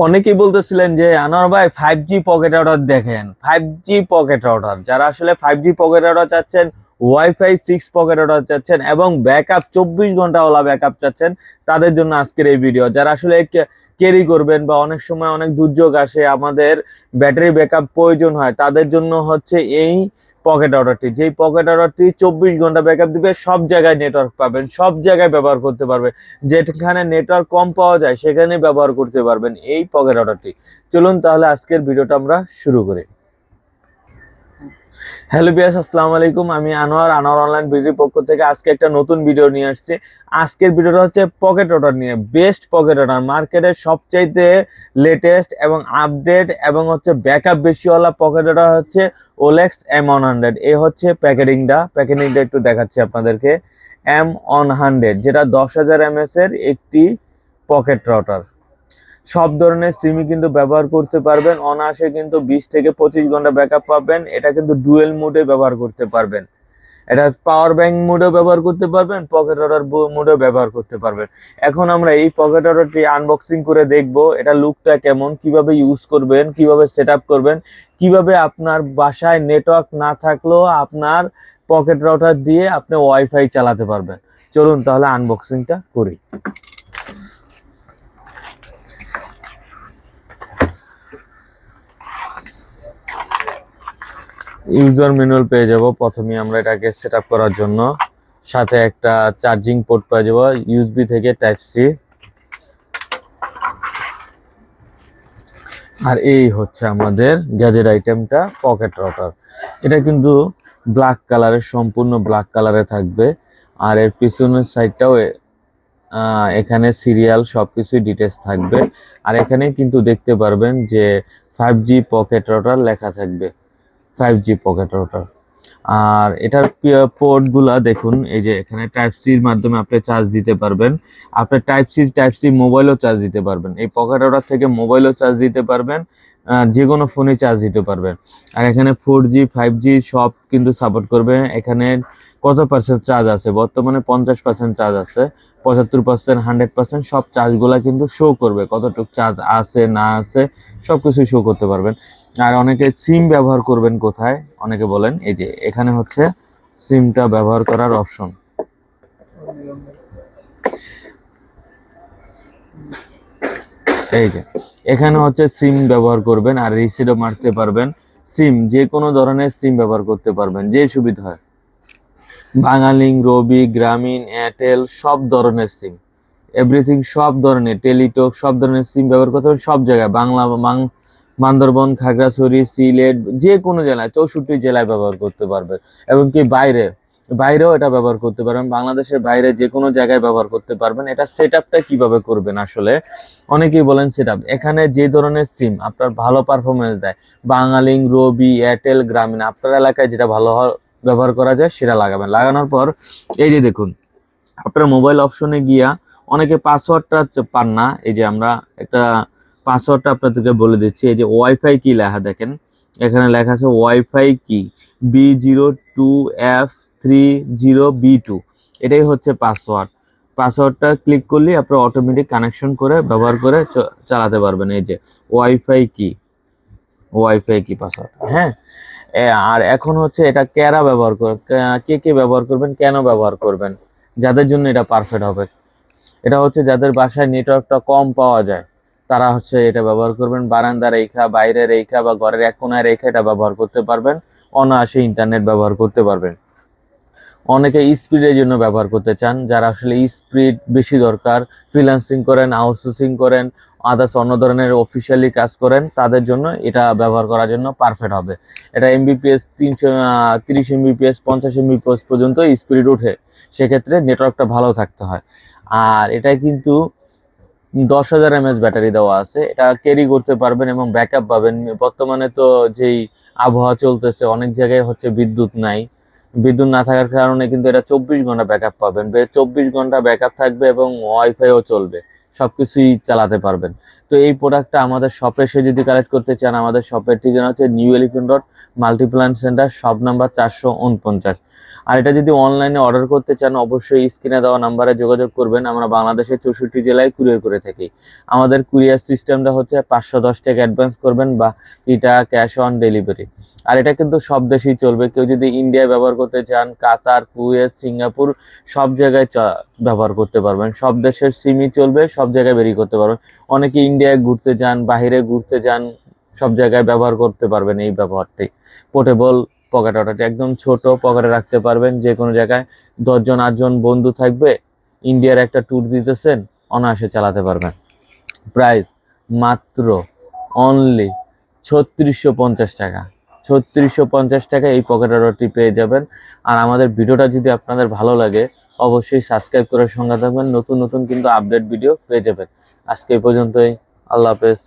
অনেকেই বলতেছিলেন যে আনোয়ার ভাই 5G পকেট রাউটার দেখেন। 5G পকেট রাউটার, যারা আসলে 5G পকেট রাউটার চাচ্ছেন, ওয়াইফাই 6 পকেট রাউটার চাচ্ছেন এবং ব্যাকআপ 24 ঘন্টা ওলা ব্যাকআপ চাচ্ছেন, তাদের জন্য আজকের এই ভিডিও। যারা আসলে ক্যারি করবেন বা অনেক সময় অনেক দুর্যোগ আসে, আমাদের ব্যাটারি ব্যাকআপ প্রয়োজন হয়, তাদের জন্য হচ্ছে এই পকেট রাউটারটি। যেই পকেট রাউটারটি 24 ঘন্টা ব্যাকআপ দিবে, সব জায়গায় নেটওয়ার্ক পাবেন, সব জায়গায় ব্যবহার করতে পারবে। যেখানে নেটওয়ার্ক কম পাওয়া যায় সেখানে ব্যবহার করতে পারবেন এই পকেট রাউটারটি। চলুন তাহলে আজকের ভিডিওটা আমরা শুরু করি। হ্যালো বিয়াস, আসসালামু আলাইকুম। আমি আনোয়ার অনলাইন ভিডিওর পক্ষ থেকে আজকে একটা নতুন ভিডিও নিয়ে আসছি। আজকের ভিডিওটা হচ্ছে পকেট রাউটার নিয়ে। বেস্ট পকেট রাউটার, মার্কেটের সবচাইতে লেটেস্ট এবং আপডেট এবং হচ্ছে ব্যাকআপ বেশিওয়ালা পকেট রাউটার হচ্ছে ওলেক্স M100। এ হচ্ছে প্যাকেটিংটা একটু দেখাচ্ছি আপনাদেরকে। M100 যেটা 10,000 mAh এর একটি পকেট রাউটার। সব ধরনের সিমই কিন্তু ব্যবহার করতে পারবেন অনায়াসে, কিন্তু 20 থেকে 25 ঘন্টা ব্যাকআপ পাবেন। এটা কিন্তু ডুয়েল মোডে ব্যবহার করতে পারবেন, এটা পাওয়ার ব্যাংক মোডেও ব্যবহার করতে পারবেন, পকেট রাউটার মোডেও ব্যবহার করতে পারবেন। এখন আমরা এই পকেট রাউটারটি আনবক্সিং করে দেখব, এটা লুকটা কেমন, কিভাবে ইউজ করবেন, কিভাবে সেট আপ করবেন, কিভাবে আপনার বাসায় নেটওয়ার্ক না থাকলেও আপনার পকেট রাউটার দিয়ে আপনি ওয়াইফাই চালাতে পারবেন। চলুন তাহলে আনবক্সিংটা করি। ইউজার ম্যানুয়াল পেয়ে যাব। প্রথমে আমরা এটাকে সেট আপ করার জন্য সাথে একটা চার্জিং পোর্ট পেয়ে যাব ইউএসবি থেকে টাইপ সি। আর এই হচ্ছে আমাদের গ্যাজেট আইটেমটা, পকেট রাউটার। এটা কিন্তু ব্ল্যাক কালারের, সম্পূর্ণ ব্ল্যাক কালারে থাকবে। আর এর পিছনের সাইডটাও এখানে সিরিয়াল সবকিছুই ডিটেলস থাকবে। আর এখানে কিন্তু দেখতে পারবেন যে 5G পকেট রাউটার লেখা থাকবে, 5G পকেট রাউটার। আর এটার পোর্ট গুলা দেখুন, এই যে এখানে টাইপ সির মাধ্যমে আপনি চার্জ দিতে পারবেন। আপনি টাইপ সি মোবাইলও চার্জ দিতে পারবেন, এই পকেট রাউটার থেকে মোবাইলও চার্জ দিতে পারবেন, যে কোনো ফোনে চার্জ দিতে পারবেন। আর এখানে 4G 5G সব কিন্তু সাপোর্ট করবে। এখানে কত পার্সেন্ট চার্জ আছে, বর্তমানে 50% চার্জ আছে, 75%, 100% সব চার্জগুলা কিন্তু শো করবে, কতটুকু চার্জ আছে না আছে সবকিছু শো করতে পারবেন। আর অনেকে সিম ব্যবহার করবেন কোথায়, অনেকে বলেন, এই যে এখানে হচ্ছে সিমটা ব্যবহার করার অপশন। এই যে এখানে হচ্ছে সিম ব্যবহার করবেন আর রিসিটও মারতে পারবেন। সিম যে কোনো ধরনের সিম ব্যবহার করতে পারবেন, যে সুবিধা হয়। বাঙালিং, রবি, গ্রামীণ, এয়ারটেল সব ধরনের সিম, এভরিথিং সব ধরনের, টেলিটক সব ধরনের সিম ব্যবহার করতে পারবেন সব জায়গায়। বান্দরবন, খাগড়াছড়ি, সিলেট, যে কোনো জেলায়, 64 জেলায় ব্যবহার করতে পারবে। এবং কি বাইরেও এটা ব্যবহার করতে পারবেন, বাংলাদেশের বাইরে যে কোনো জায়গায় ব্যবহার করতে পারবেন। এটা সেট আপটা কিভাবে করবেন, আসলে অনেকেই বলেন সেট আপ। এখানে যে ধরনের সিম আপনার ভালো পারফরমেন্স দেয়, বাঙালিং, রবি, এয়ারটেল, গ্রামীণ, আপনার এলাকায় যেটা ভালো ব্যবহার করা যায় সেটা লাগাবেন। লাগানোর পর এই যে দেখুন, আপনার মোবাইল অপশনে গিয়া অনেকে পাসওয়ার্ডটা পান না, এই যে আমরা একটা পাসওয়ার্ডটা আপনাদেরকে বলে দিচ্ছি। এই যে ওয়াইফাই কি লেখা দেখেন, এখানে লেখা আছে ওয়াইফাই কি B02F30B2, এটাই হচ্ছে পাসওয়ার্ড। পাসওয়ার্ডটা ক্লিক করলে আপনার অটোমেটিক কানেকশন করে ব্যবহার করে চালাতে পারবেন। এই যে ওয়াইফাই কি পাসওয়ার্ড, হ্যাঁ। আর এখন হচ্ছে এটা কারা ব্যবহার করে, কে ব্যবহার করবেন, কেন ব্যবহার করবেন, যাদের জন্য এটা পারফেক্ট হবে। এটা হচ্ছে যাদের বাসায় নেটওয়ার্কটা কম পাওয়া যায়, তারা হচ্ছে এটা ব্যবহার করবেন। বারান্দা রেখা, বাইরে রেখা বা ঘরের এক কোনায় রেখে এটা ব্যবহার করতে পারবেন, অনায়াসে ইন্টারনেট ব্যবহার করতে পারবেন। অনেকে স্পিডের জন্য ব্যবহার করতে চান, যারা আসলে স্পিড বেশি দরকার, ফ্রিল্যান্সিং করেন, আউটসোর্সিং করেন, আদার্স অন্য ধরনের অফিসিয়ালি কাজ করেন, তাদের জন্য এটা ব্যবহার করার জন্য পারফেক্ট হবে। এটা এমবিপিএস 330 এমবিপিএস 50 এমবিপিএস পর্যন্ত স্পিড ওঠে, সেক্ষেত্রে নেটওয়ার্কটা ভালো থাকতে হয়। আর এটা কিন্তু 10,000 mAh ব্যাটারি দেওয়া আছে, এটা ক্যারি করতে পারবেন এবং ব্যাকআপ পাবেন। বর্তমানে তো যেই আবহাওয়া চলতেছে, অনেক জায়গায় হচ্ছে বিদ্যুৎ নাই, বিদ্যুৎ না থাকার কারণে কিন্তু এটা 24 ঘন্টা ব্যাকআপ পাবেন। 24 ঘন্টা ব্যাকআপ থাকবে এবং ওয়াইফাইও চলবে, সবকিছুই চালাতে পারবেন। তো এই প্রোডাক্টটা আমাদের শপে এসে যদি কালেক্ট করতে চান, আমাদের শপের ঠিকানা হচ্ছে new elephant road, Multiplan centre, shop number 449। আর এটা যদি অনলাইনে অর্ডার করতে চান, অবশ্যই স্ক্রিনে দেওয়া নাম্বারে যোগাযোগ করবেন। আমরা বাংলাদেশের 64 জেলায় কুরিয়ার করে থাকি। আমাদের কুরিয়ার সিস্টেমটা হচ্ছে 510 টাকা অ্যাডভান্স করবেন, বা এটা ক্যাশ অন ডেলিভারি। আর এটা কিন্তু সব দেশেই চলবে। কেউ যদি ইন্ডিয়ায় ব্যবহার করতে চান, কাতার, কুয়েত, সিঙ্গাপুর সব জায়গায় ব্যবহার করতে পারবেন। সব দেশের সিমই চলবে, সব জায়গায় বেরি করতে পারবেন। অনেকে ইন্ডিয়ায় ঘুরতে যান, বাইরে ঘুরতে যান, সব জায়গায় ব্যবহার করতে পারবেন এই ব্যবহারটি। পোর্টেবল পকেট ওয়াটারটি একদম ছোট, পকেটে রাখতে পারবেন। যে কোনো জায়গায় 10 জন 8 জন বন্ধু থাকবে, ইন্ডিয়ার একটা ট্যুর দিতেছেন, অনায়াসে চালাতে পারবেন। প্রাইস মাত্র অনলি 3650 টাকা। 3650 টাকা এই পকেট ওয়াটারটি পেয়ে যাবেন। আর আমাদের ভিডিওটা যদি আপনাদের ভালো লাগে, অবশ্যই সাবস্ক্রাইব করে সঙ্গে থাকবেন। নতুন নতুন কিন্তু আপডেট ভিডিও পেয়ে যাবেন। আজকে এই পর্যন্তই। আল্লাহ হাফেজ।